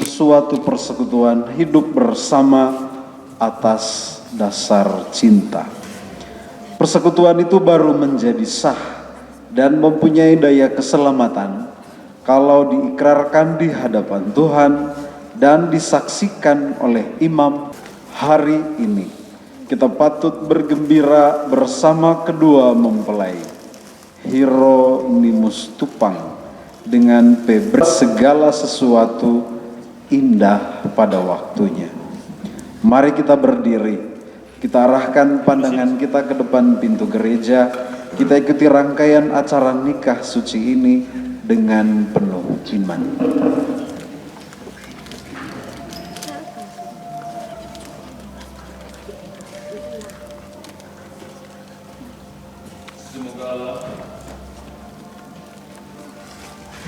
suatu persekutuan hidup bersama atas dasar cinta. Persekutuan itu baru menjadi sah dan mempunyai daya keselamatan kalau diikrarkan di hadapan Tuhan dan disaksikan oleh imam. Hari ini kita patut bergembira bersama kedua mempelai Hieronymus Tupang dengan Pebre. Segala sesuatu indah pada waktunya. Mari kita berdiri. Kita arahkan pandangan kita ke depan pintu gereja. Kita ikuti rangkaian acara nikah suci ini dengan penuh iman.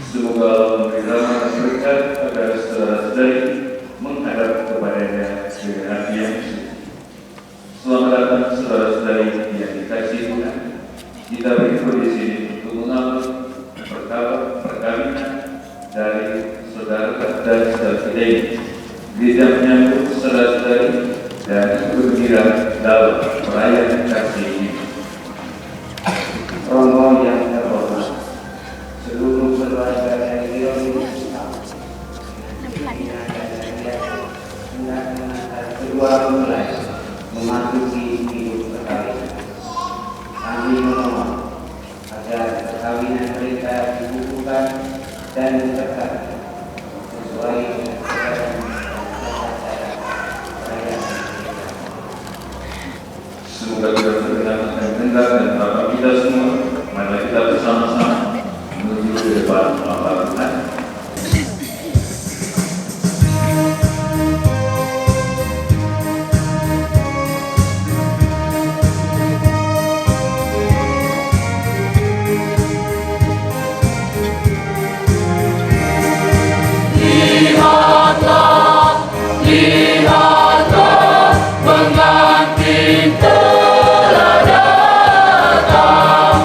Semoga Allah memberi rahmat dan berkat pada saudara-saudari menghadap kepadanya dengan hati yang suci. Selamat datang saudara-saudari yang dikasihi Tuhan. Kita berkumpul di sini untuk mengambil perkawinan dari saudara dan saudara kita ini. Gereja menyambut saudara-saudari dan bergembira dalam perayaan kasih ini. Romo yang terhormat, seluruh saudara-saudara yang kedua mempelai memasuki hidup perkawinan. Kami memohon agar perkawinan mereka dibukukan dan disertai sesuai dengan perayaan. Semoga kita berkenan dan mendengar dan harapan kita semua. Mari kita bersama-sama menuju ke depan Allah Tuhan. Lihatlah, pengantin telah datang.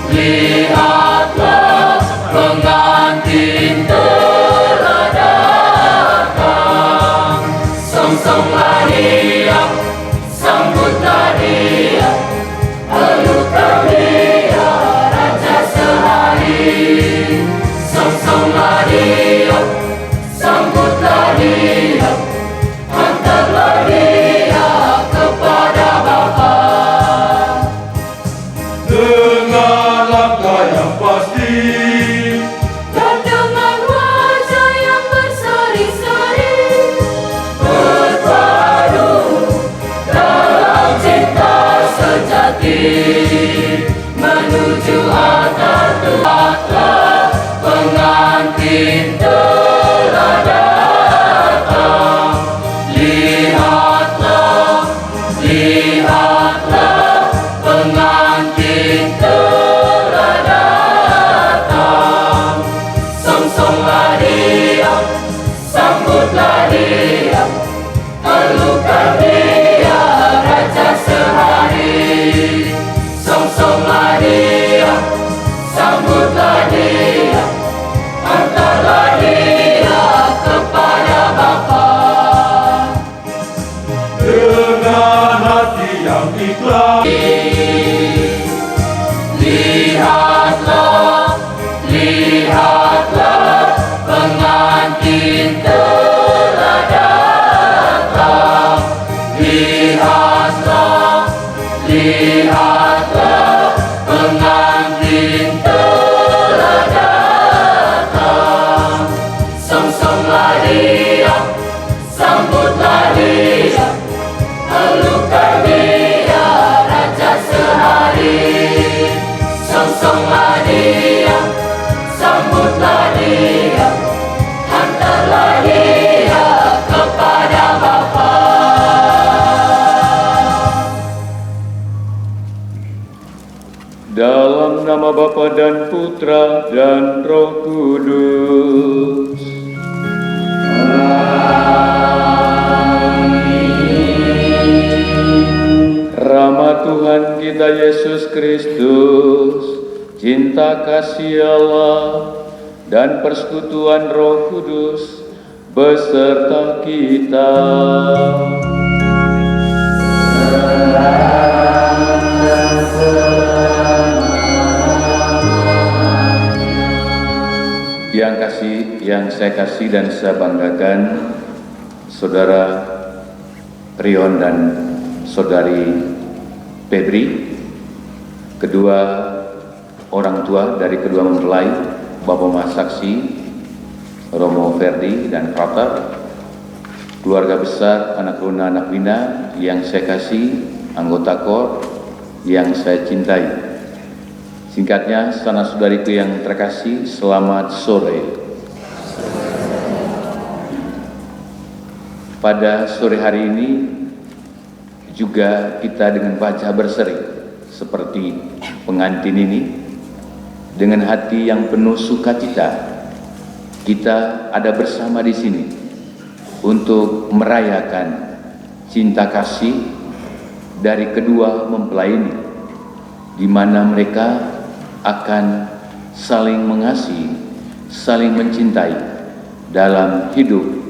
Lihatlah, pengantin telah datang. Songsonglah dia, sambutlah dia, peluklah dia, Raja sehari. Songsonglah dia, sambutlah dia, hantarlah dia kepada Bapa. Dengan langkah yang pasti Dan dengan wajah yang berseri-seri, berpadu dalam cinta sejati, menuju altar Tuhan. Pengantin telah datang. Lihatlah, pengantin telah datang. Songsonglah dia, sambutlah dia, peluklah dia, Raja sehari. Songsonglah dia, sambutlah dia, hantarlah dia kepada Bapa. dengan hati yang ikhlas. Lihatlah, pengantin telah datang. Lihatlah, pengantin telah datang. Songsonglah dia, sambutlah dia, peluklah dia, Raja sehari. Songsonglah dia, sambutlah dia, hantarlah dia kepada Bapa. Dalam nama Bapa dan Putra dan Roh Kudus. Rahmat Tuhan kita Yesus Kristus, cinta kasih Allah, dan persekutuan Roh Kudus beserta kita. Yang saya kasih dan saya banggakan, Saudara Rion dan Saudari Febri, kedua orang tua dari kedua mempelai, Bapak Mas Saksi Romo Ferdi dan Frater, keluarga besar anak Runa anak Wina yang saya kasih, anggota KOR yang saya cintai. Singkatnya, saudara-saudariku yang terkasih, selamat sore. Pada sore hari ini juga kita dengan baca berseri seperti pengantin ini, dengan hati yang penuh sukacita kita ada bersama di sini untuk merayakan cinta kasih dari kedua mempelai ini, di mana mereka akan saling mengasihi, saling mencintai dalam hidup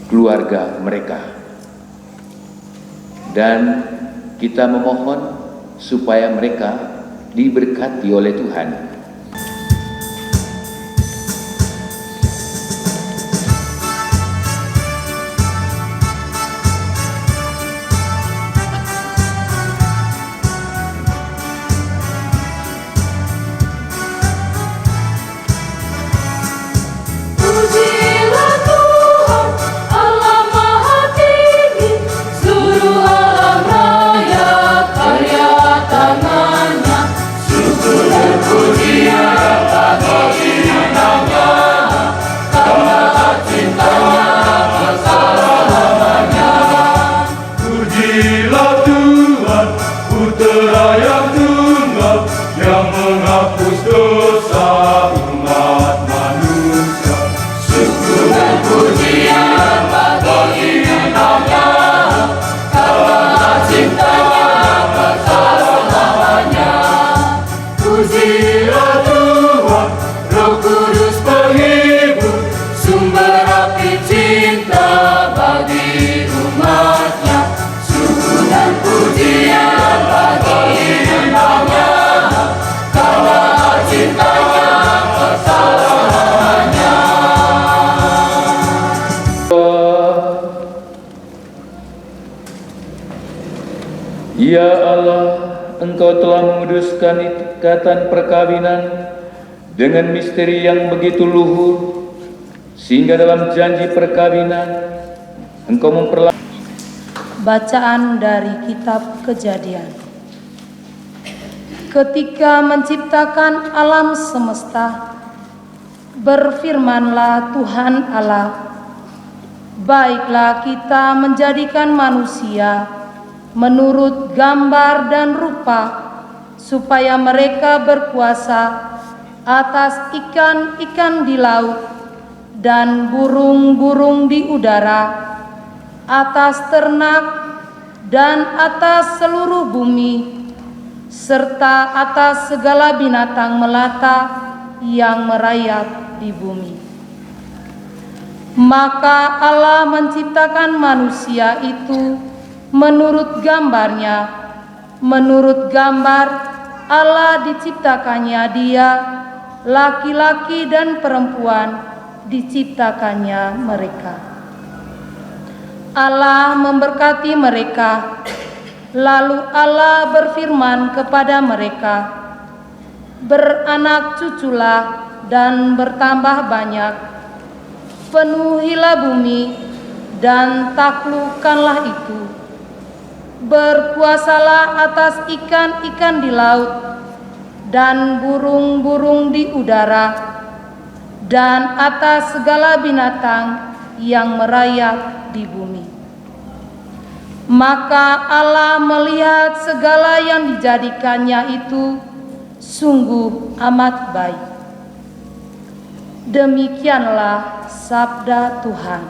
keluarga mereka. Dan kita memohon supaya mereka diberkati oleh Tuhan. Ya Allah, Engkau telah menguduskan ikatan perkawinan dengan misteri yang begitu luhur, sehingga dalam janji perkawinan Engkau memperlakukan. Bacaan dari Kitab Kejadian. Ketika menciptakan alam semesta, berfirmanlah Tuhan Allah, baiklah kita menjadikan manusia menurut gambar dan rupa, supaya mereka berkuasa atas ikan-ikan di laut dan burung-burung di udara, atas ternak dan atas seluruh bumi, serta atas segala binatang melata yang merayap di bumi. Maka Allah menciptakan manusia itu menurut gambarnya, menurut gambar Allah diciptakannya dia, laki-laki dan perempuan diciptakannya mereka. Allah memberkati mereka, lalu Allah berfirman kepada mereka, beranak cuculah dan bertambah banyak, penuhilah bumi dan taklukkanlah itu. Berkuasalah atas ikan-ikan di laut dan burung-burung di udara dan atas segala binatang yang merayap di bumi. Maka Allah melihat segala yang dijadikannya itu sungguh amat baik. Demikianlah sabda Tuhan.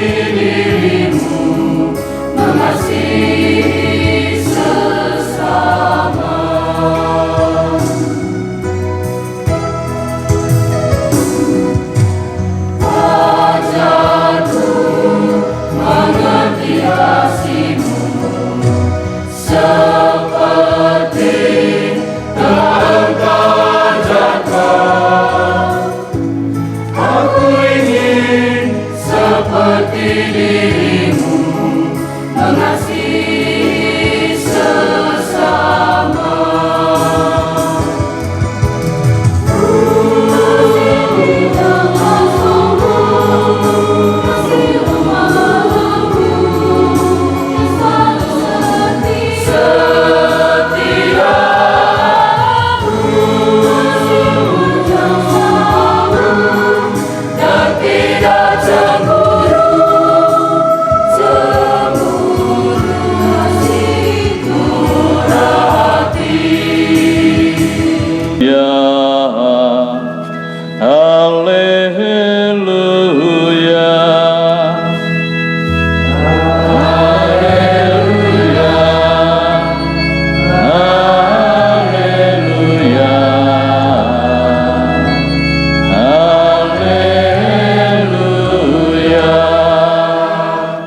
dirimu mengasihi sesama. Ajarku mengerti kasih-Mu seperti telah Engkau ajarkan. Aku ingin seperti dirimu mengasihi sesama.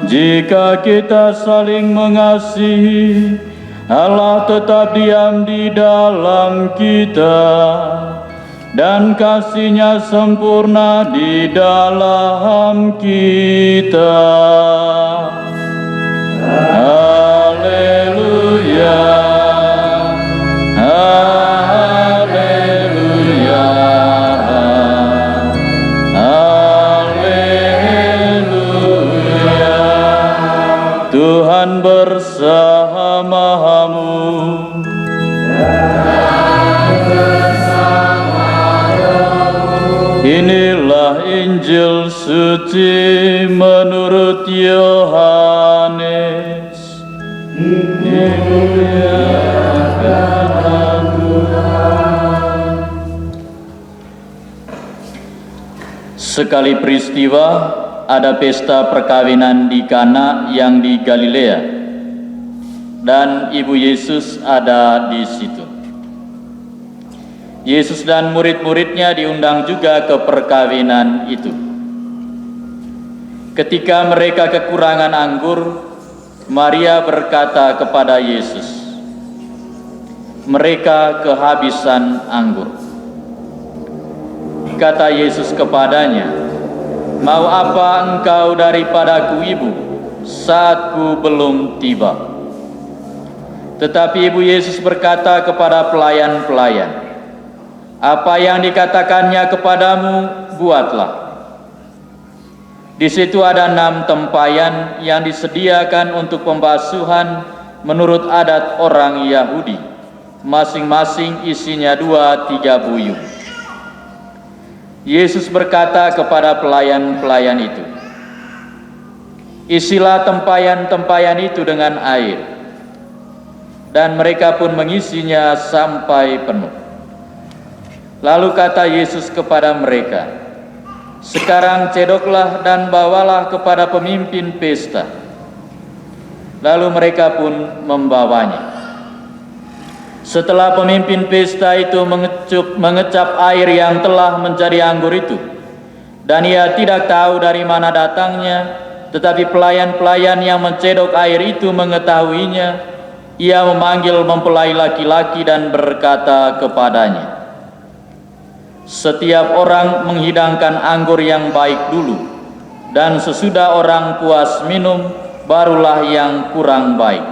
Jika kita saling mengasihi, Allah tetap diam di dalam kita, dan kasih-Nya sempurna di dalam kita. Haleluya, haleluya, haleluya. Tuhan bersamamu. Inilah Injil suci menurut Yohanes. Dimuliakan Tuhan. Sekali peristiwa, ada pesta perkawinan di Kana yang di Galilea, dan ibu Yesus ada di situ. Yesus dan murid-muridnya diundang juga ke perkawinan itu. Ketika mereka kekurangan anggur, Maria berkata kepada Yesus, "Mereka kehabisan anggur." Kata Yesus kepadanya, "Mau apa engkau daripadaku, Ibu, saatku belum tiba?" Tetapi ibu Yesus berkata kepada pelayan-pelayan, "Apa yang dikatakannya kepadamu, buatlah." Di situ ada 6 tempayan yang disediakan untuk pembasuhan menurut adat orang Yahudi. Masing-masing isinya 2-3 buyung. Yesus berkata kepada pelayan-pelayan itu, "Isilah tempayan-tempayan itu dengan air." Dan mereka pun mengisinya sampai penuh. Lalu kata Yesus kepada mereka, "Sekarang cedoklah dan bawalah kepada pemimpin pesta." Lalu mereka pun membawanya. Setelah pemimpin pesta itu mengecap air yang telah menjadi anggur itu, dan ia tidak tahu dari mana datangnya, tetapi pelayan-pelayan yang mencedok air itu mengetahuinya, ia memanggil mempelai laki-laki dan berkata kepadanya, "Setiap orang menghidangkan anggur yang baik dulu, dan sesudah orang puas minum, barulah yang kurang baik.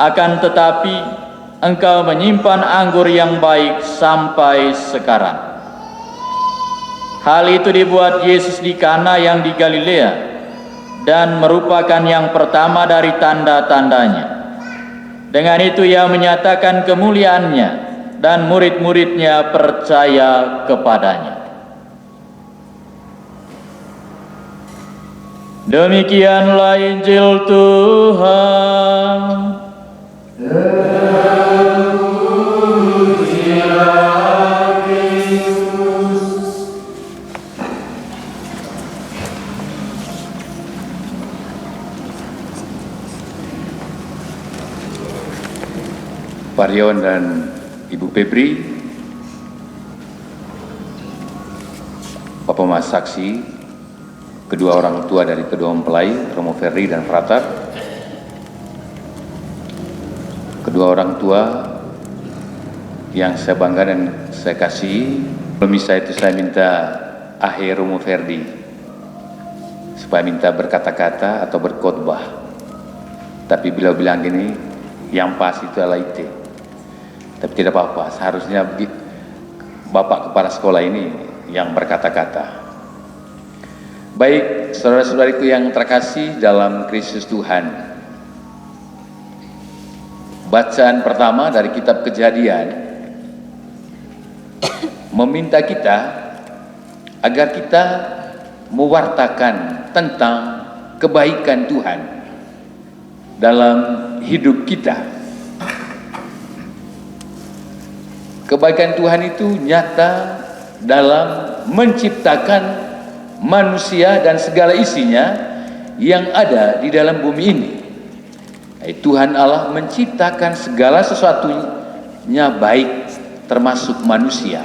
Akan tetapi engkau menyimpan anggur yang baik sampai sekarang." Hal itu dibuat Yesus di Kana yang di Galilea, dan merupakan yang pertama dari tanda-tandanya. Dengan itu ia menyatakan kemuliaannya, dan murid-muridnya percaya kepadanya. Demikianlah Injil Tuhan. Parion dan Ibu Febri, Bapak Mas Saksi, kedua orang tua dari kedua mempelai, Romo Ferry dan Frater, kedua orang tua yang saya bangga dan saya kasih. Misa itu saya minta akhir Romo Ferdi supaya minta berkata-kata atau berkhotbah, tapi beliau bilang gini, yang pas itu adalah IT. Tapi tidak apa-apa, seharusnya Bapak kepala sekolah ini yang berkata-kata. Baik, saudara-saudariku yang terkasih dalam Kristus Tuhan, bacaan pertama dari kitab Kejadian meminta kita agar kita mewartakan tentang kebaikan Tuhan dalam hidup kita. Kebaikan Tuhan itu nyata dalam menciptakan manusia dan segala isinya yang ada di dalam bumi ini. Tuhan Allah menciptakan segala sesuatunya baik, termasuk manusia.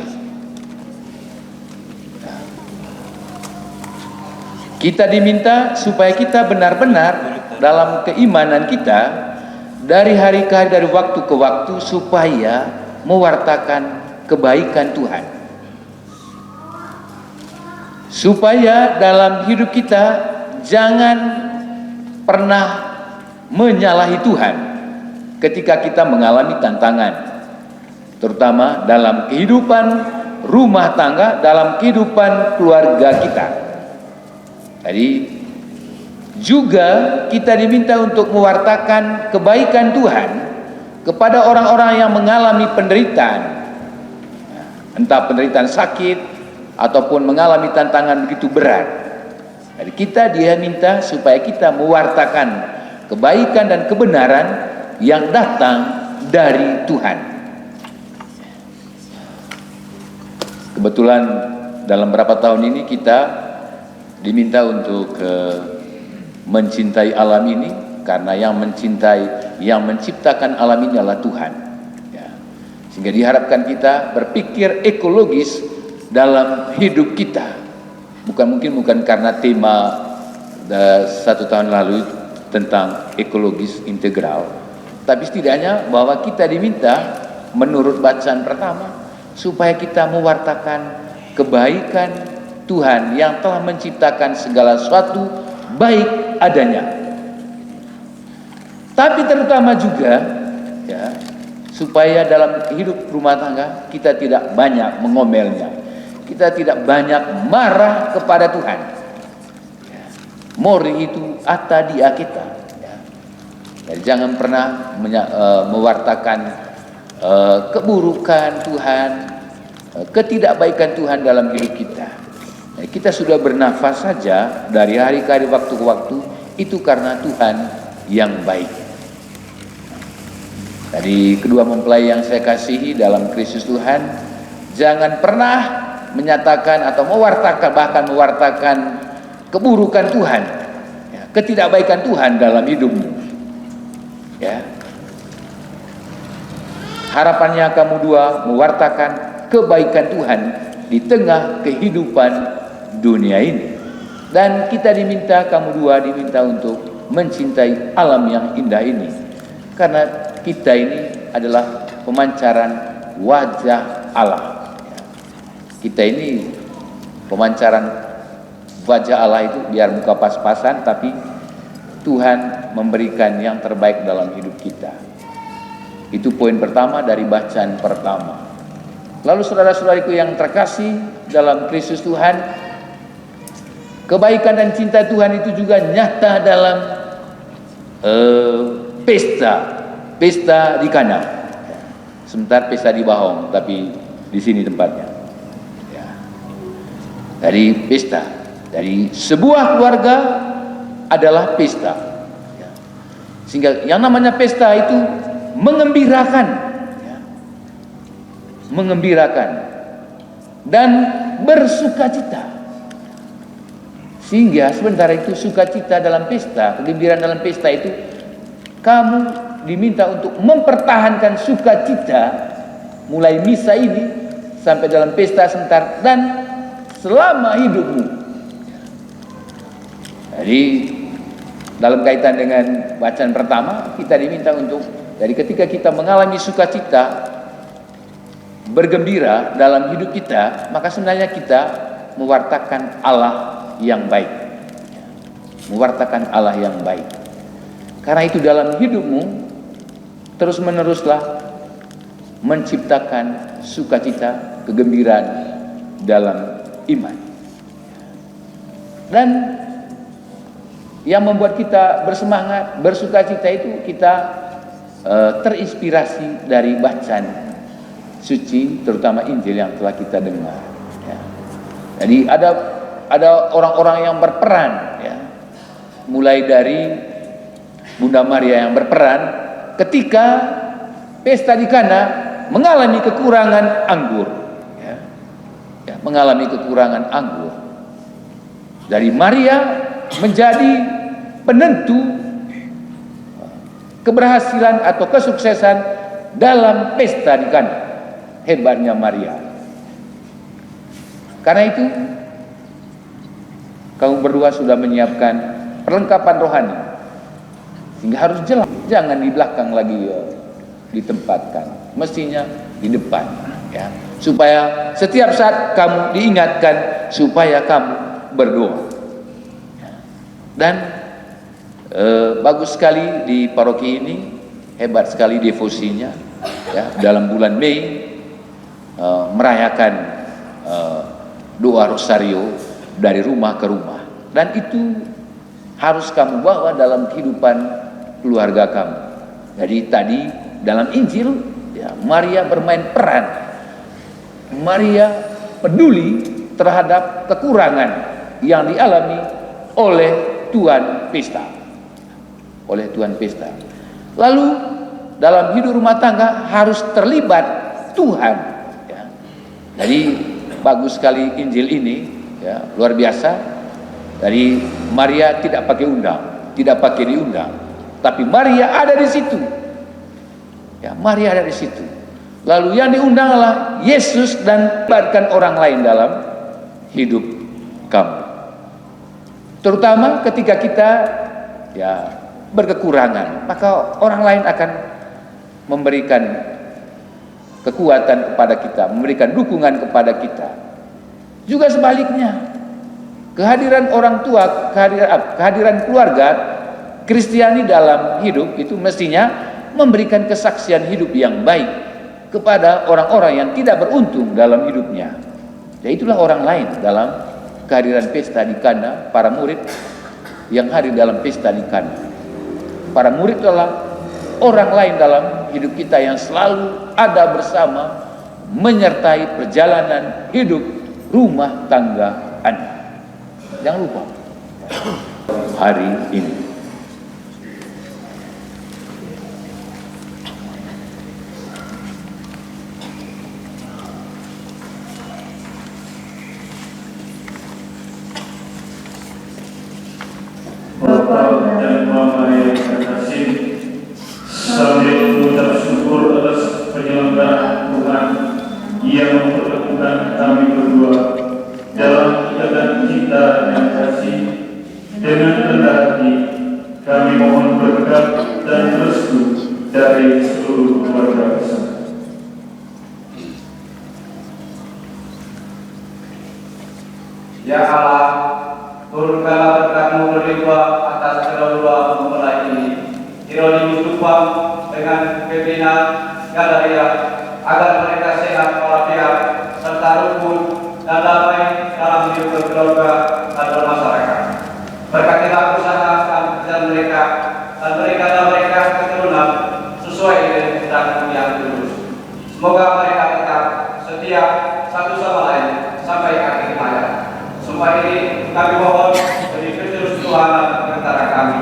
Kita diminta supaya kita benar-benar dalam keimanan kita dari hari ke hari, dari waktu ke waktu, supaya mewartakan kebaikan Tuhan. Supaya dalam hidup kita jangan pernah menyalahi Tuhan ketika kita mengalami tantangan, terutama dalam kehidupan rumah tangga, dalam kehidupan keluarga kita. Jadi juga kita diminta untuk mewartakan kebaikan Tuhan kepada orang-orang yang mengalami penderitaan, entah penderitaan sakit ataupun mengalami tantangan begitu berat. Jadi kita dia minta supaya kita mewartakan kebaikan dan kebenaran yang datang dari Tuhan. Kebetulan dalam beberapa tahun ini kita diminta untuk mencintai alam ini, karena yang menciptakan alam ini adalah Tuhan. Ya. Sehingga diharapkan kita berpikir ekologis dalam hidup kita. Bukan karena tema 1 tahun lalu tentang ekologis integral, tapi setidaknya bahwa kita diminta menurut bacaan pertama supaya kita mewartakan kebaikan Tuhan yang telah menciptakan segala sesuatu baik adanya. Tapi terutama juga ya, supaya dalam hidup rumah tangga kita tidak banyak mengomelnya, kita tidak banyak marah kepada Tuhan. Ya. Mori itu ata dia kita. Ya. Jadi jangan pernah mewartakan keburukan Tuhan, ketidakbaikan Tuhan dalam hidup kita. Kita sudah bernafas saja dari hari ke hari, waktu ke waktu, itu karena Tuhan yang baik. Dari kedua mempelai yang saya kasihi dalam Kristus Tuhan, jangan pernah menyatakan atau mewartakan, bahkan mewartakan keburukan Tuhan, ya, ketidakbaikan Tuhan dalam hidupmu. Ya. Harapannya kamu dua mewartakan kebaikan Tuhan di tengah kehidupan dunia ini. Dan kita diminta, kamu dua diminta untuk mencintai alam yang indah ini, karena kita ini adalah pemancaran wajah Allah. Kita ini pemancaran wajah Allah itu biar muka pas-pasan, tapi Tuhan memberikan yang terbaik dalam hidup kita. Itu poin pertama dari bacaan pertama. Lalu saudara-saudariku yang terkasih dalam Kristus Tuhan, kebaikan dan cinta Tuhan itu juga nyata dalam pesta di Kana. Sebentar pesta di Bahong, tapi di sini tempatnya. Ya. Dari pesta, dari sebuah keluarga adalah pesta. Ya. Sehingga yang namanya pesta itu mengembirakan, ya. Mengembirakan dan bersukacita. Sehingga sebentar itu sukacita dalam pesta, kegembiraan dalam pesta itu kamu diminta untuk mempertahankan sukacita mulai misa ini sampai dalam pesta sebentar dan selama hidupmu. Jadi dalam kaitan dengan bacaan pertama, kita diminta untuk dari ketika kita mengalami sukacita, bergembira dalam hidup kita, maka sebenarnya kita mewartakan Allah yang baik. Mewartakan Allah yang baik. Karena itu dalam hidupmu terus meneruslah menciptakan sukacita, kegembiraan dalam iman. Dan yang membuat kita bersemangat, bersukacita itu kita terinspirasi dari bacaan suci, terutama Injil yang telah kita dengar. Ya. Jadi ada orang-orang yang berperan, ya. Mulai dari Bunda Maria yang berperan ketika pesta di Kana mengalami kekurangan anggur, ya. Ya, mengalami kekurangan anggur. Dari Maria menjadi penentu keberhasilan atau kesuksesan dalam pesta di Kana. Hebatnya Maria. Karena itu kamu berdua sudah menyiapkan perlengkapan rohani sehingga harus jelas, jangan di belakang lagi ditempatkan, mestinya di depan, ya, supaya setiap saat kamu diingatkan supaya kamu berdoa. Dan bagus sekali di paroki ini, hebat sekali devosinya, ya, dalam bulan Mei merayakan doa rosario dari rumah ke rumah, dan itu harus kamu bawa dalam kehidupan keluarga kamu. Jadi tadi dalam Injil, ya, Maria bermain peran. Maria peduli terhadap kekurangan yang dialami oleh tuan pesta. Oleh tuan pesta. Lalu dalam hidup rumah tangga harus terlibat Tuhan. Jadi bagus sekali Injil ini, ya, luar biasa. Dari Maria tidak pakai undang, tidak pakai diundang, tapi Maria ada di situ. Ya, Maria ada di situ. Lalu yang diundanglah Yesus dan libatkan orang lain dalam hidup kamu. Terutama ketika kita, ya, berkekurangan, maka orang lain akan memberikan kekuatan kepada kita, memberikan dukungan kepada kita. Juga sebaliknya, kehadiran orang tua, kehadiran keluarga Kristiani dalam hidup itu mestinya memberikan kesaksian hidup yang baik kepada orang-orang yang tidak beruntung dalam hidupnya. Ya, itulah orang lain dalam kehadiran pesta di Kana, para murid yang hadir dalam pesta di Kana. Para murid adalah orang lain dalam hidup kita yang selalu ada bersama, menyertai perjalanan hidup rumah tangga Anda. Jangan lupa hari ini. Bapak dan Mama yang terkasih, sambil mengucap syukur atas penyelenggaraan Tuhan yang mempertemukan kami berdua dalam ikatan cinta dan kasih, dengan rendah hati kami mohon berkat dan restu dari seluruh keluarga besar. Ya Allah, turunkanlah berkat-Mu berlimpah atas kedua-dua mempelai ini, Hieronymus Dupang dengan Pevina Galeria, agar mereka sehat walafiat serta rukun dan damai dalam hidup berkeluarga dan bermasyarakat. Berkatilah usaha dan pekerjaan mereka, dan berikanlah mereka keturunan sesuai dengan kehendak-Mu yang tulus. Semoga mereka tetap setia satu sama lain sampai akhir hayat. Semua ini kami mohon demi Kristus Tuhan di antara kami.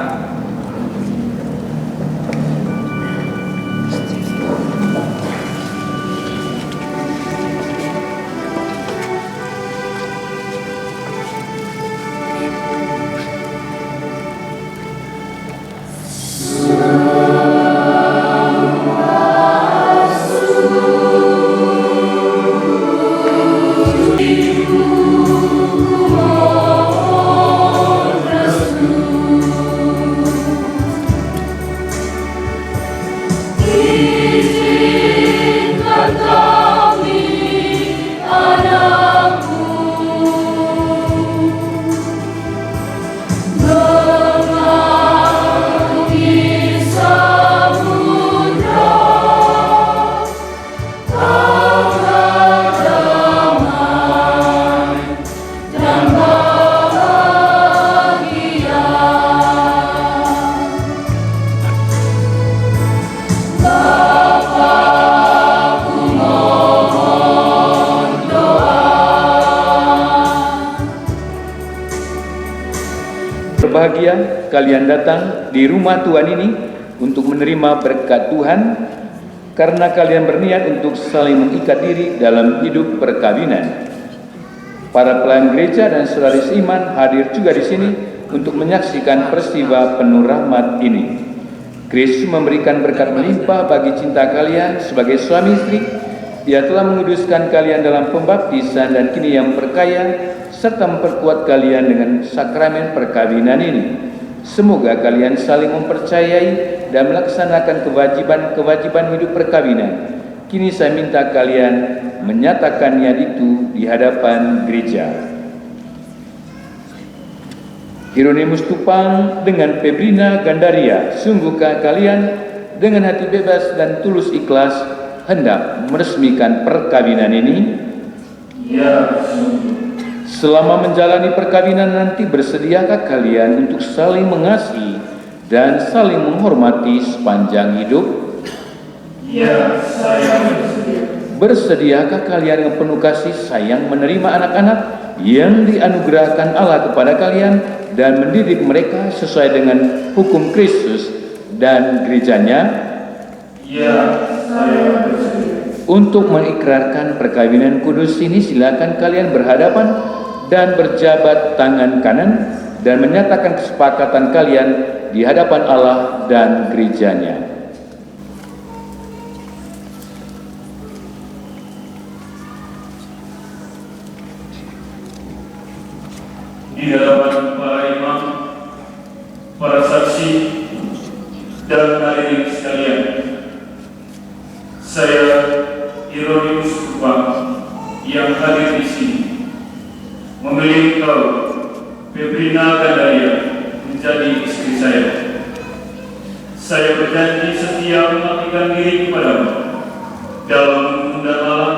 berbahagia kalian datang di rumah Tuhan ini untuk menerima berkat Tuhan, karena kalian berniat untuk saling mengikat diri dalam hidup perkawinan. Para pelayan gereja dan saudari seiman hadir juga di sini untuk menyaksikan peristiwa penuh rahmat ini. Kristus memberikan berkat melimpah bagi cinta kalian sebagai suami istri. Dia telah menguduskan kalian dalam pembaptisan dan kini yang perkaya, serta memperkuat kalian dengan sakramen perkawinan ini. Semoga kalian saling mempercayai dan melaksanakan kewajiban-kewajiban hidup perkawinan. Kini saya minta kalian menyatakannya itu di hadapan gereja. Hieronymus Tupang dengan Febrina Gandaria, sungguhkah kalian dengan hati bebas dan tulus ikhlas hendak meresmikan perkawinan ini? Ya. Selama menjalani perkawinan nanti, bersediakah kalian untuk saling mengasihi dan saling menghormati sepanjang hidup? Ya, saya bersedia. Bersediakah kalian yang penuh kasih sayang menerima anak-anak yang dianugerahkan Allah kepada kalian dan mendidik mereka sesuai dengan hukum Kristus dan gerejanya? Ya, saya bersedia. Untuk mengikrarkan perkawinan kudus ini, silakan kalian berhadapan dan berjabat tangan kanan dan menyatakan kesepakatan kalian di hadapan Allah dan gerejanya. Di hadapan para imam, para saksi, dan hadirin sekalian, saya Hieronymus Tupang yang hadir di sini memilih kau, Febrina Gandaria, menjadi istri saya. Saya berjanji setia mengabdikan diri kepadamu dalam hukum dan alam,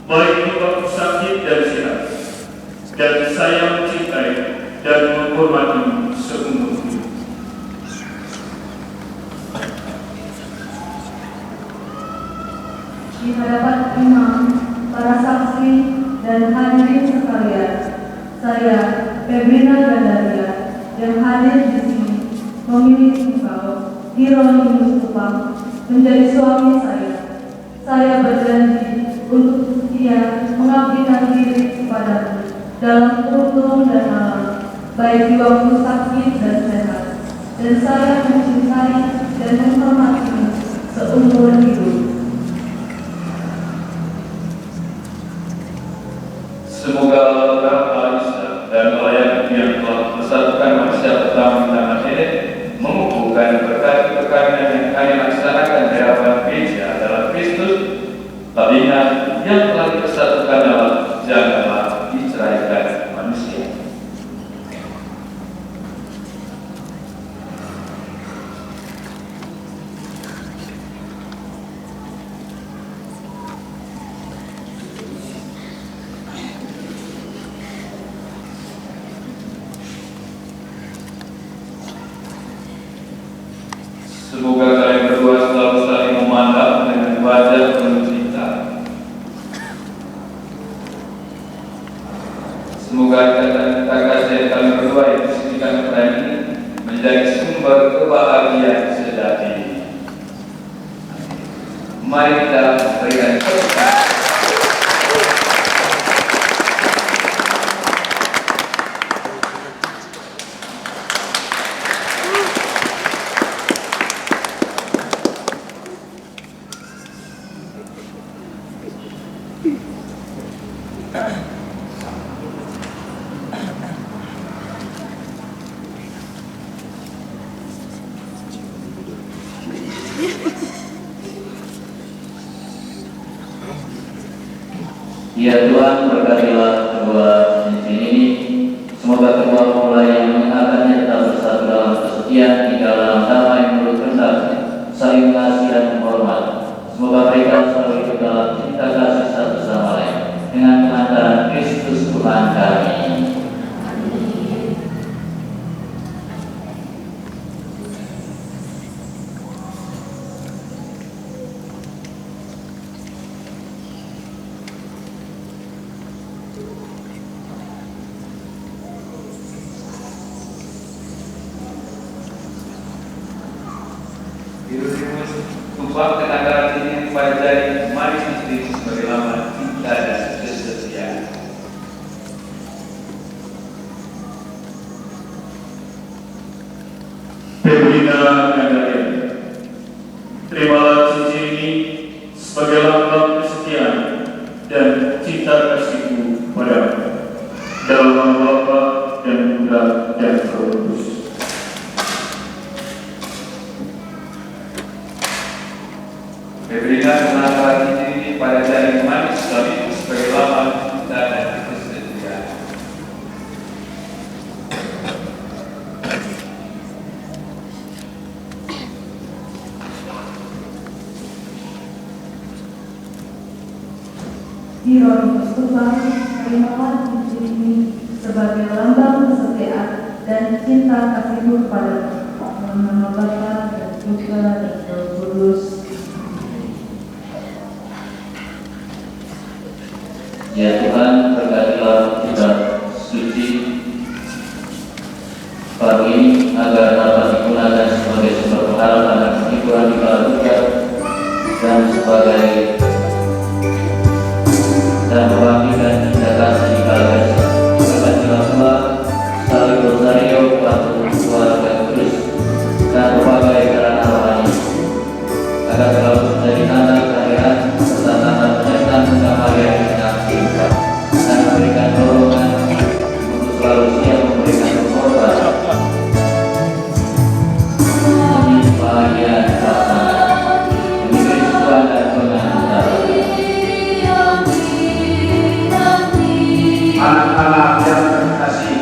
baik di waktu sakit dan sehat, dan saya mencintai dan menghormati seumur hidup. Di hadapan imam, para saksi, dan hadirin sekalian, saya Febrina Gandaria yang hadir di sini memilih engkau, Hieronymus Tupang, menjadi suami saya. Saya berjanji untuk setia mengabdikan diri kepadamu dalam hukum dan alam, baik di waktu sakit dan sehat, dan saya mencintai dan menghormatimu seumur hidup. Semoga Allah Maha dan melayani yang telah bersatukan manusia pertama di tanah ini, mengukuhkan berkat perkawinan yang kami laksanakan di hadapan gereja dalam Kristus, tadinya yang telah dipersatukan dalam janganlah diceraikan manusia. Semoga kalian berdua selalu saling memandang dengan wajah penuh cinta. Semoga ikatan kasih kalian berdua yang disediakan kepada ini menjadi sumber kebahagiaan sejati. Mari kita berikan tepuk tangan. Ya Tuhan, berkatilah kedua cincin ini. Semoga kedua mempelai yang mengenakannya tetap bersatu dalam kesetiaan di dalam damai menurut kehendaknya, saling mengasihi dan menghormat. Semoga mereka selalu hidup dalam cinta kasih satu sama lain dengan pengantaran Kristus Tuhan kami. Hieronymus tumpang dengan darah ini pada jari manis istri sebagai laman cinta dan kesetiaan. Febrina Gandaria, terimalah cincin ini sebagai lambang kesetiaan dan cinta kasihku padamu, dalam nama Bapa dan Putra dan Roh Kudus. Febrina menangkap cincin ini pada jari manis suamiku sebagai laman cinta dan kesetiaan. Hieronymus Tumpang, terimalah cincin ini sebagai lambang kesetiaan dan cinta kasihmu kepadamu, dalam nama Bapa dan Putra dan Roh Kudus. Ya Tuhan, berkatilah kita suci pagi ini agar dapat digunakan sebagai sumber pengharapan dan penghiburan di kala duka dan sebagai dan membangkitkan cinta kasih di kala kasih. Berkatilah pula salib rosario Ratu Keluarga Kudus dan berbagai karena rohani agar selalu menjadi tanda kehadiran serta tanda penyertaan kekamarian dan cinta dan memberikan dorongan untuk selalu siap memberikan korban demi kebahagiaan rasa demi Kristus Tuhan dan pengantar. Anak-anak yang terkasih,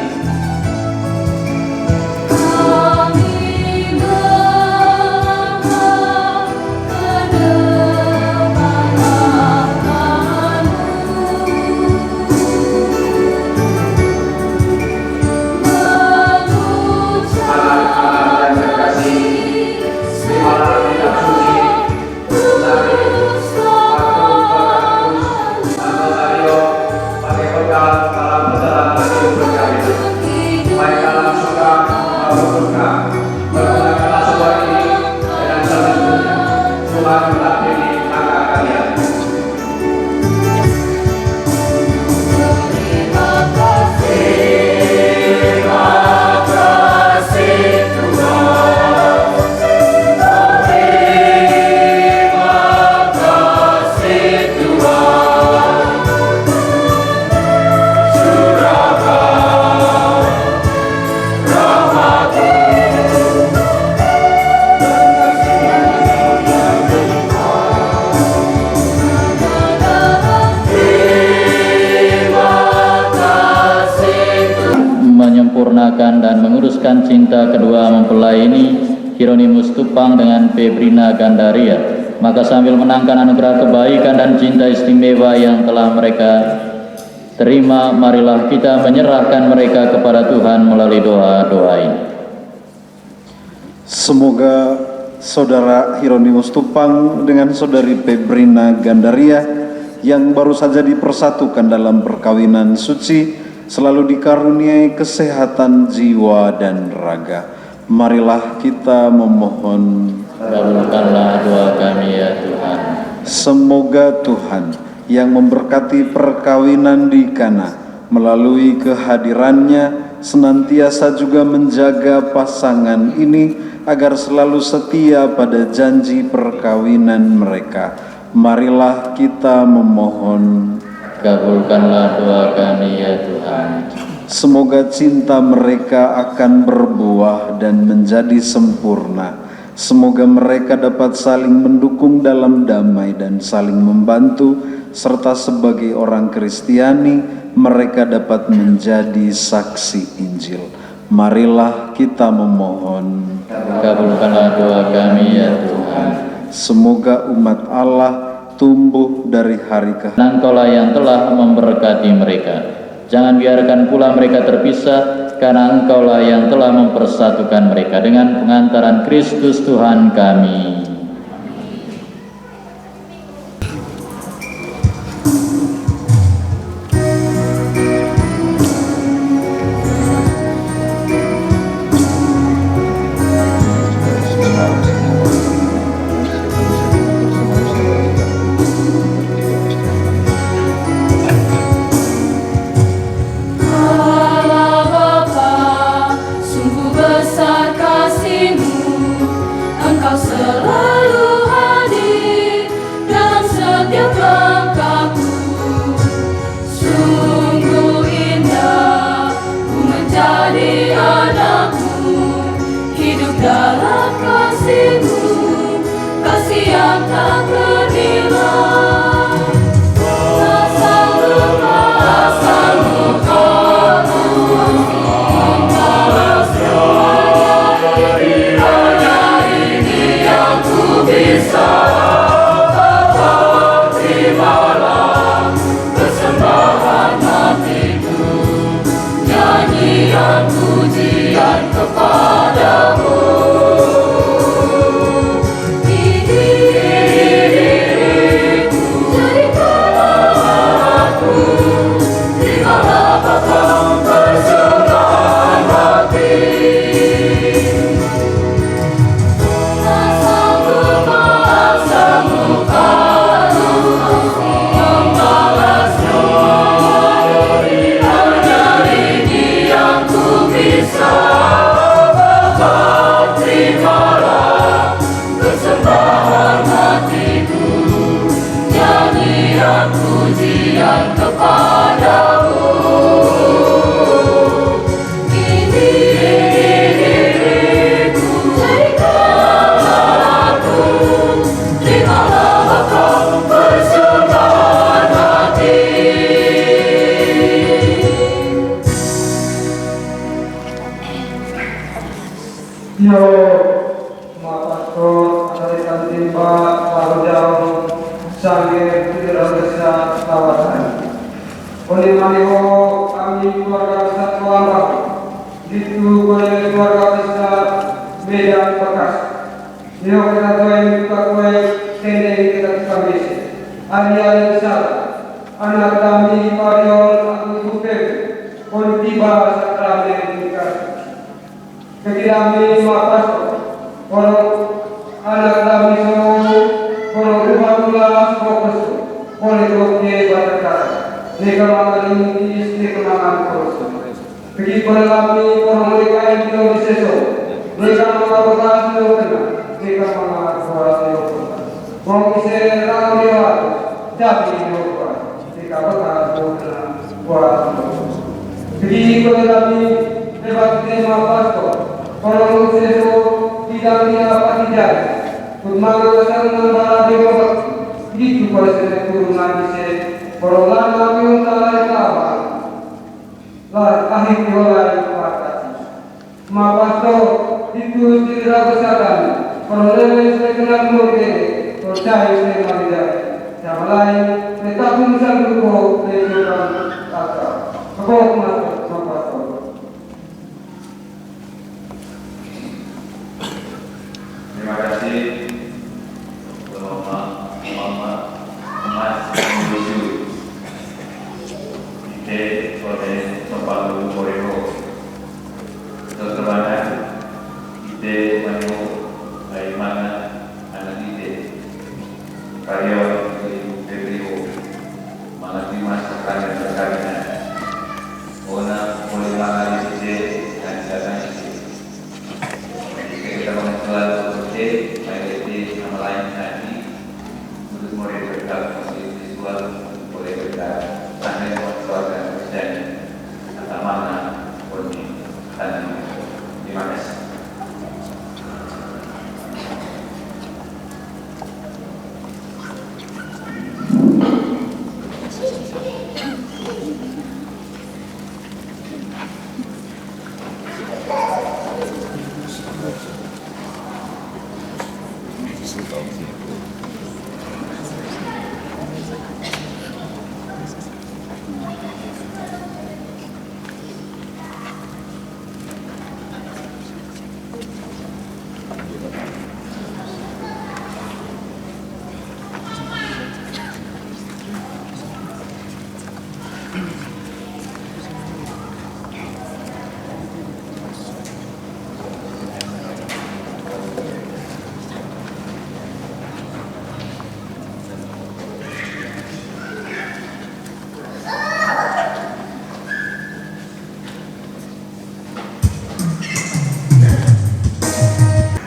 menyempurnakan dan menguruskan cinta kedua mempelai ini, Hieronymus Tumpang dengan Febrina Gandaria. Maka sambil menangkan anugerah kebaikan dan cinta istimewa yang telah mereka terima, marilah kita menyerahkan mereka kepada Tuhan melalui doa-doa ini. Semoga Saudara Hieronymus Tumpang dengan Saudari Febrina Gandaria yang baru saja dipersatukan dalam perkawinan suci selalu dikaruniai kesehatan jiwa dan raga. Marilah kita memohon, kabulkanlah doa kami ya Tuhan. semoga Tuhan yang memberkati perkawinan di Kana melalui kehadirannya senantiasa juga menjaga pasangan ini agar selalu setia pada janji perkawinan mereka. Marilah kita memohon, Kabulkanlah doa kami ya Tuhan. semoga cinta mereka akan berbuah dan menjadi sempurna. Semoga mereka dapat saling mendukung dalam damai dan saling membantu, serta sebagai orang Kristiani mereka dapat menjadi saksi Injil. Marilah kita memohon, Kabulkanlah doa kami ya Tuhan. semoga umat Allah tumbuh dari hari ke hari. Engkaulah yang telah memberkati mereka. Jangan biarkan pula mereka terpisah, karena Engkaulah yang telah mempersatukan mereka dengan pengantaran Kristus Tuhan kami. ma pastor atarikan timba lalu jauh sange tidak bisa kawasan. Oleh maniho kami keluarga besar Kelampak itu oleh keluarga besar Medan Bekas. Nio kita kue tende kita kami Arya besar anak kami Pariol aku Bukit pun tiba sakrament nikah. Kami mapas orang anak kami semua orang rumah mula fokus oleh dokter batas nikaman ini istri kenaman terus. Pergi kami orang mereka yang tidak diseso mereka mengabarkan mereka mengabarkan mereka mengisir orang lewat jadi mereka jika berkata buat pergi kami lewat tema pastor orang sesu tidak apa tidak Kutmana sana bara dewa itu proses turunan bisa orang lama pun tak lama lah akhir mulai patah mapasto itu tidak besaran orang lain sekenal mungkin percaya dengan dia yang lain tetap bisa dulu dengan kata apa mapasto. Terima kasih Mama Mas Musu Ite oleh Sopalu Boreo Terserbangan Ite Manu Aimana Anak Ite Karyo Febrio Manati Mas Karya Karya Ona Mulai Ite dan Jatang Ite kita mengenal seperti menjadi nama lain tadi untuk mulai berkata visual boleh berkata tanda keluarga dan kata mana pun dan terima kasih.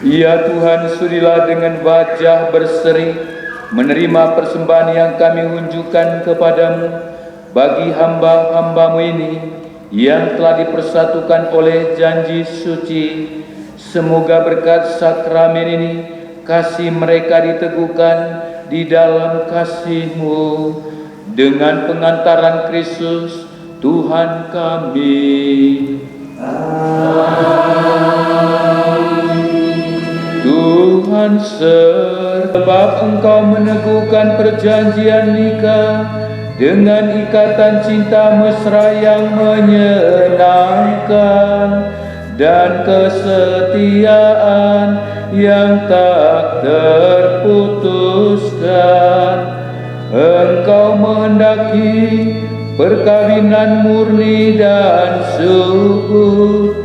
Ya Tuhan, sudilah dengan wajah berseri menerima persembahan yang kami unjukkan kepadamu bagi hamba-hambamu ini yang telah dipersatukan oleh janji suci. Semoga berkat sakramen ini kasih mereka diteguhkan di dalam kasih-Mu dengan pengantaran Kristus Tuhan kami. Tuhan sebab Engkau meneguhkan perjanjian nikah dengan ikatan cinta mesra yang menyenangkan dan kesetiaan yang tak terputuskan. Engkau menghendaki perkawinan murni dan subur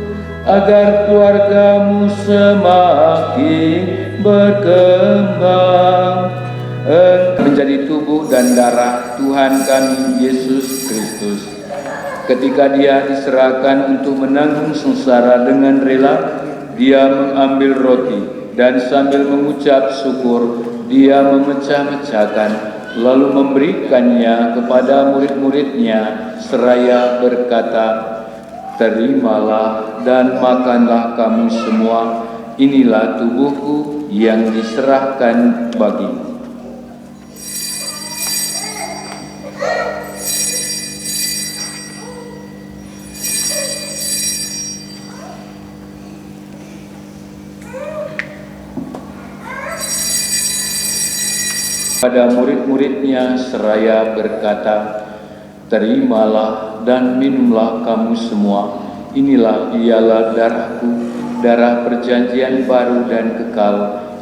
agar keluargamu semakin berkembang menjadi tubuh dan darah Tuhan kami Yesus Kristus. Ketika Dia diserahkan untuk menanggung sengsara dengan rela, Dia mengambil roti dan sambil mengucap syukur, Dia memecah-mecahkan lalu memberikannya kepada murid-muridnya seraya berkata, "Terimalah dan makanlah kamu semua, inilah tubuhku yang diserahkan bagimu." Pada murid-muridnya seraya berkata, "Terimalah dan minumlah kamu semua, inilah ialah darahku, darah perjanjian baru dan kekal,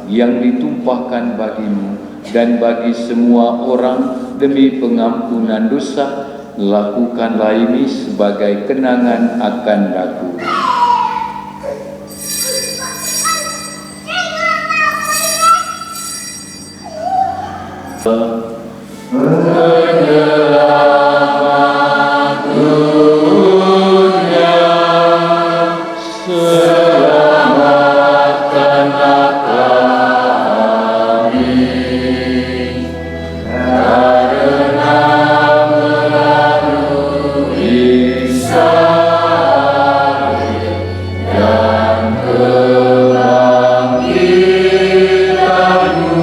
yang ditumpahkan bagimu dan bagi semua orang demi pengampunan dosa. Lakukanlah ini sebagai kenangan akan aku." Penyelamat dunia, selamatkanlah kami, karena melalui salib dan kebangkitan-Mu,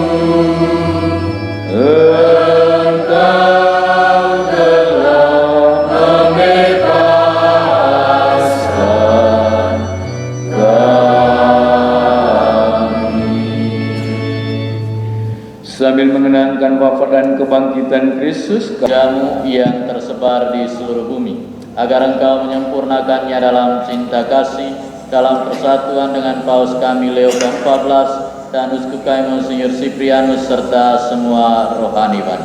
sambil mengenangkan wafat dan kebangkitan Kristus, Jamu yang tersebar di seluruh bumi, agar Engkau menyempurnakannya dalam cinta kasih, dalam persatuan dengan Paus kami Leo ke-14 dan Uskup kami Monsinyur Siprianus serta semua rohaniwan.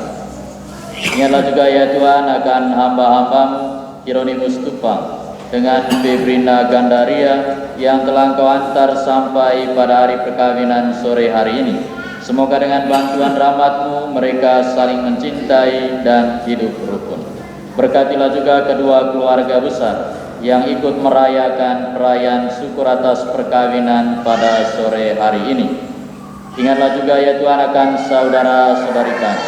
Ingatlah juga ya Tuhan akan hamba-hambamu Hieronymus Tupang dengan Febrina Gandaria yang telah Engkau antar sampai pada hari perkawinan sore hari ini. Semoga dengan bantuan rahmat-Mu mereka saling mencintai dan hidup rukun. Berkatilah juga kedua keluarga besar yang ikut merayakan perayaan syukur atas perkawinan pada sore hari ini. Ingatlah juga ya Tuhan akan saudara-saudari kami,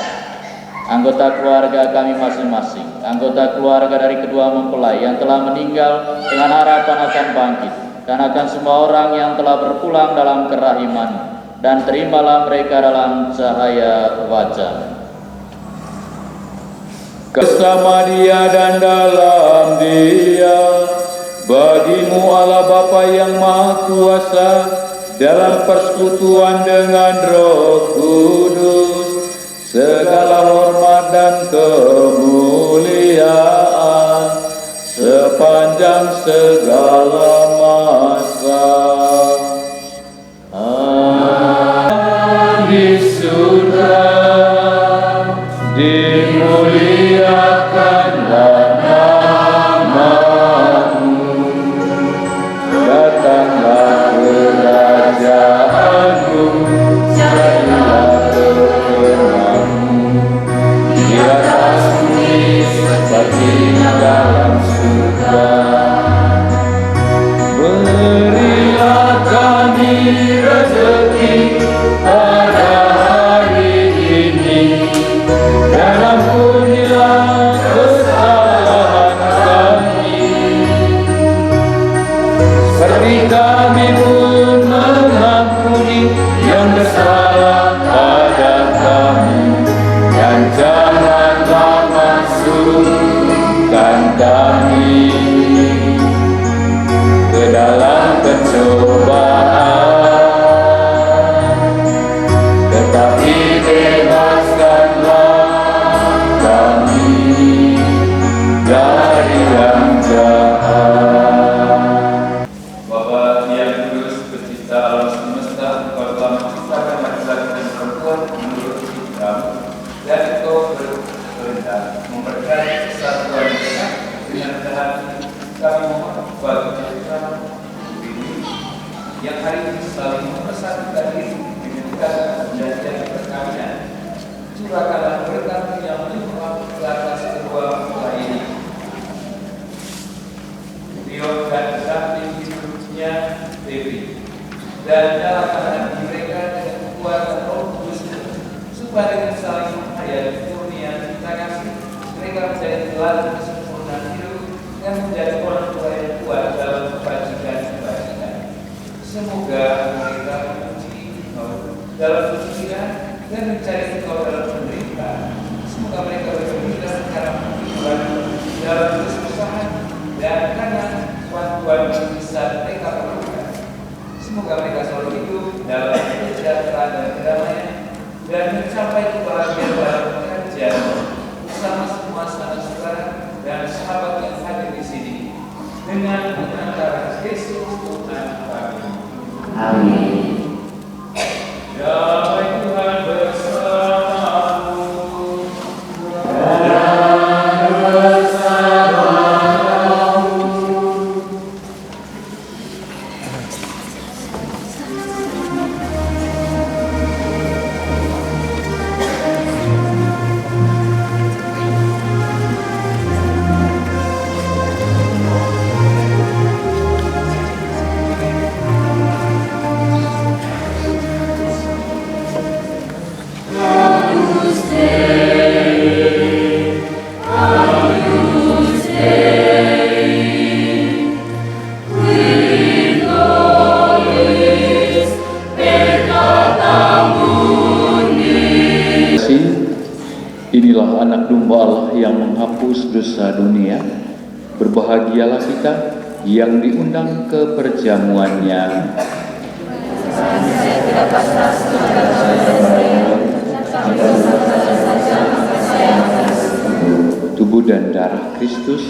anggota keluarga kami masing-masing, anggota keluarga dari kedua mempelai yang telah meninggal dengan harapan akan bangkit, dan akan semua orang yang telah berpulang dalam kerahiman, dan terimalah mereka dalam cahaya wajah. bersama Dia dan dalam Dia, bagi-Mu Allah Bapa yang Maha Kuasa, dalam persekutuan dengan Roh Kudus, segala hormat dan kemuliaan sepanjang segala masa. Di surga dimuliakanlah nama-Mu, datanglah kerajaan-Mu, jadilah kehendak-Mu di atas bumi seperti di dalam surga. Berilah kami rezeki pada hari ini, dan ampunilah kesalahan kami, seperti kami pun mengampuni yang bersalah pada kami, dan janganlah masukkan kami ke dalam pencobaan, tetapi bebaskanlah kami dari yang jahat. Bapa yang kudus, pencipta alam semesta, Engkau telah menciptakan laki-laki dan perempuan menurut Kamu, dan Engkau berkehendak memberkati kesatuan kita dengan hati. Kami mohon bagi kita yang hari ini saling mempersatukan diri dengan ikatan perjanjian perkawinan. Curahkanlah berkat yang melimpah ke atas kedua mempelai ini. Rio dan samping hidupnya Dewi, dan nyalakan hati mereka dengan kekuatan Roh Kudus, supaya dengan saling menghayati kurnia cinta kasih mereka menjadi teladan kesempurnaan hidup dan menjadi orang tua yang kuat dalam kebajikan-kebajikan. Semoga mereka memuji Engkau dalam kesucian dan mencari Engkau dalam penderitaan. Semoga mereka bergembira secara kehidupan dalam kesusahan, dan karena bantuan yang bisa mereka perlukan. Semoga mereka selalu hidup dalam kesejahteraan dan kedamaian, dan mencapai kebahagiaan Inilah anak domba Allah yang menghapus dosa dunia. Berbahagialah kita yang diundang ke perjamuannya. Tubuh dan darah Kristus.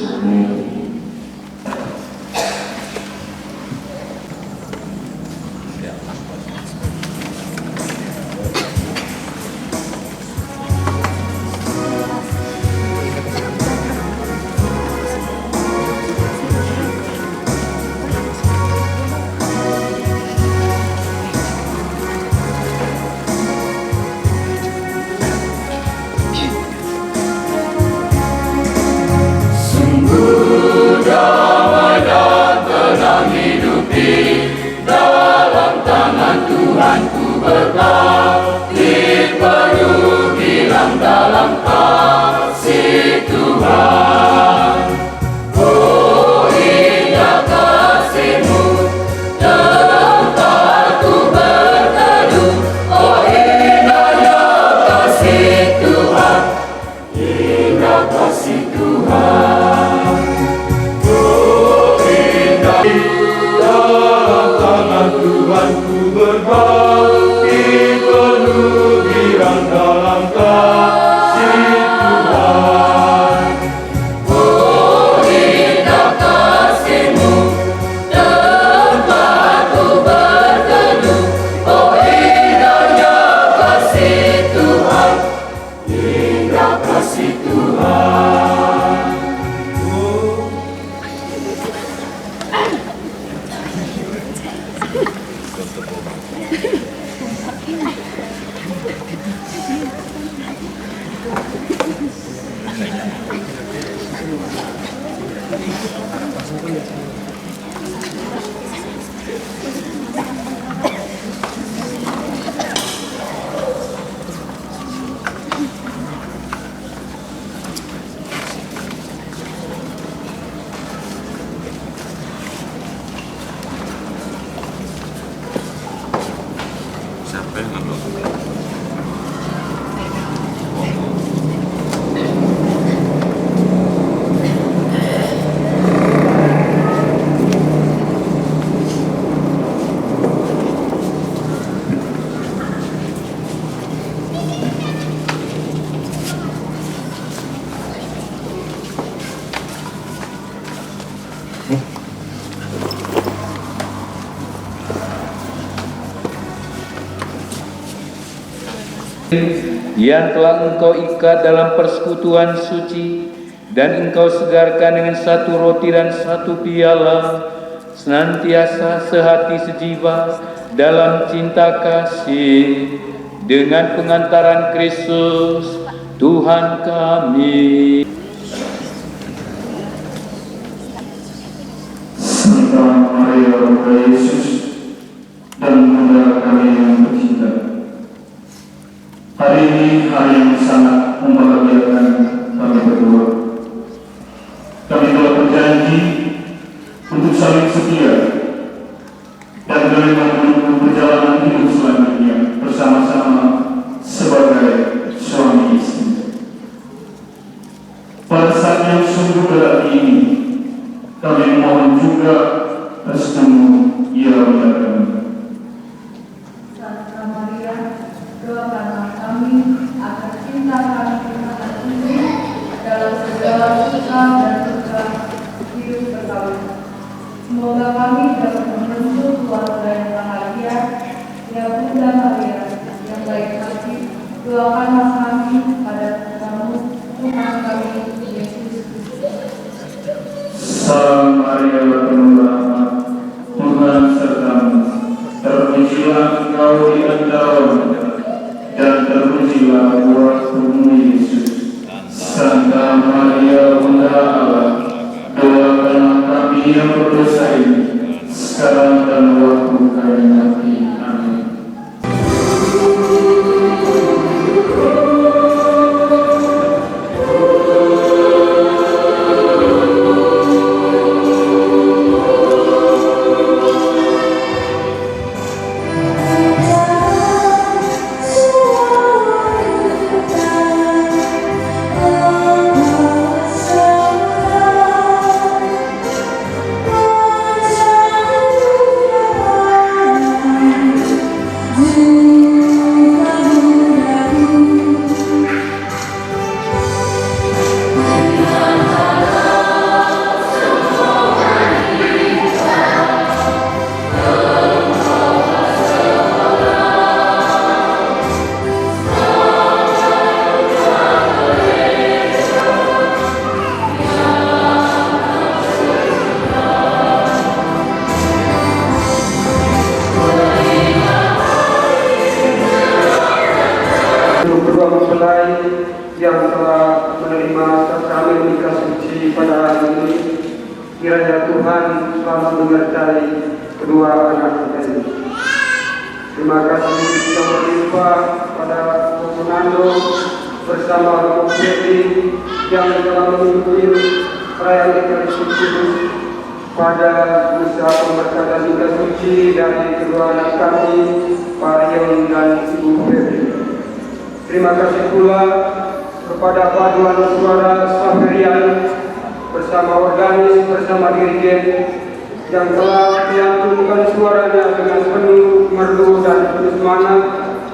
Yang telah engkau ikat dalam persekutuan suci dan engkau segarkan dengan satu roti dan satu piala, senantiasa sehati sejiwa dalam cinta kasih dengan pengantaran Kristus Tuhan kami. Santa Maria Bunda Yesus dan Bunda kami yang tercinta, hari ini hari yang sangat membahagiakan kami berdua. Kami telah berjanji untuk saling setia dan menerima perjalanan hidup selanjutnya bersama-sama sebagai suami istri. Pada saat yang sungguh berat ini, kami mohon juga restumu ya Allah kami. Santa Maria, doakanlah kami agar cinta kami akan tumbuh dalam segala suka dan duka hidup berkawin. Semoga kami dapat membentuk keluarga yang bahagia. Ya Bunda Maria yang baik hati, doakanlah kami pada putramu Tuhan kami Yesus Kristus. Salam Maria penuh rahmat, Tuhan sertamu. Terpujilah engkau di antara wanita, dan terpujilah buah tubuhmu Yesus. Santa Maria Bunda Allah, doakanlah kami yang berdosa ini, sekarang dan waktu kami mati. Amin. untuk kedua mempelai yang telah menerima sakramen nikah suci pada hari ini. Kiranya Tuhan selalu menyertai kedua anak kita ini. Terima kasih yang berlimpah pada Fernando bersama Romo Febri yang telah memimpin perayaan nikah suci pada misa pemberkatan nikah suci dari kedua anak kami, Pak Rion dan Ibu Febri. Terima kasih pula kepada paduan suara Saferian bersama organis, bersama dirigen yang telah melantunkan suaranya dengan penuh merdu dan penuh semangat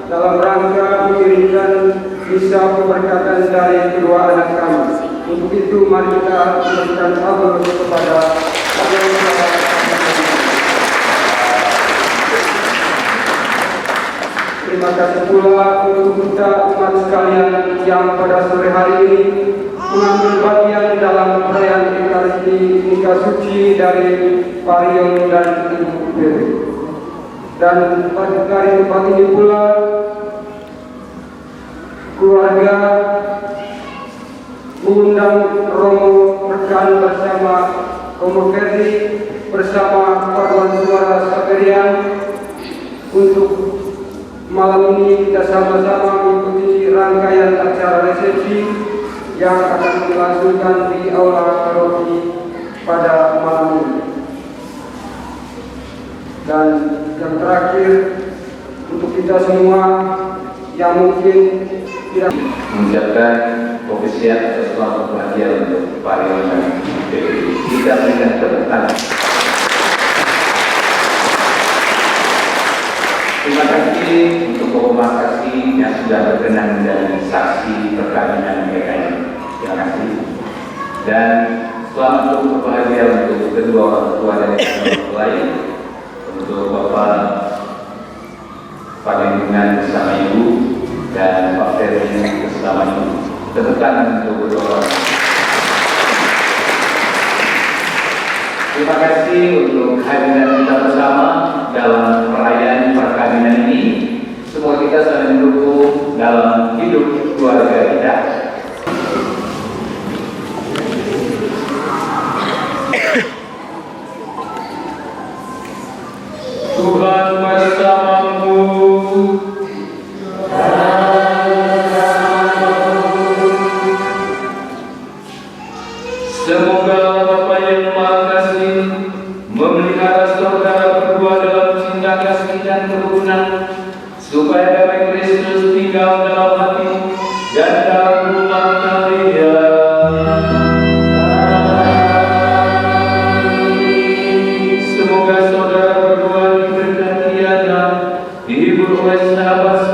dalam rangka mengirimkan misa pemberkatan dari kedua anak kami. Untuk itu mari kita berikan aplaus kepada Terima kasih pula untuk kita umat sekalian yang pada sore hari ini mengambil bagian dalam perayaan Ekaristi nikah suci dari Pak Rion dan Ibu Febri. Dan pada hari tempat ini pula keluarga mengundang Romo rekan bersama Romo Febri bersama paduan suara Saferian untuk malam ini kita sama-sama mengikuti rangkaian acara resepsi yang akan dilangsungkan di Aula Paroki pada malam ini. Dan yang terakhir untuk kita semua yang mungkin tidak mengucapkan ofisiat atas selamat bahagia untuk Pak Rion dan Febri. Kita berikan tepuk tangan. Terima kasih untuk Bapak Kasih yang sudah berkenan menjadi saksi perkawinan mereka ini. Terima kasih. Dan selamat untuk bahagia untuk kedua orang tua dan yang lain, untuk Bapak Pak Lindungan bersama Ibu dan Pak Ferry bersama Ibu. Tepuk tangan untuk kedua orang. Terima kasih untuk kehadiran kita bersama dalam perayaan perkawinan ini. Semoga kita saling mendukung dalam hidup keluarga kita. Tuhan bersamamu. Semoga Bapa yang Maha Kasih memelihara saudara berdua dalam cinta kasih dan kerukunan, supaya damai Kristus tinggal dalam hati dan dalam rumah kalian. Semoga saudara berdua diberkati Allah, dihibur oleh sahabat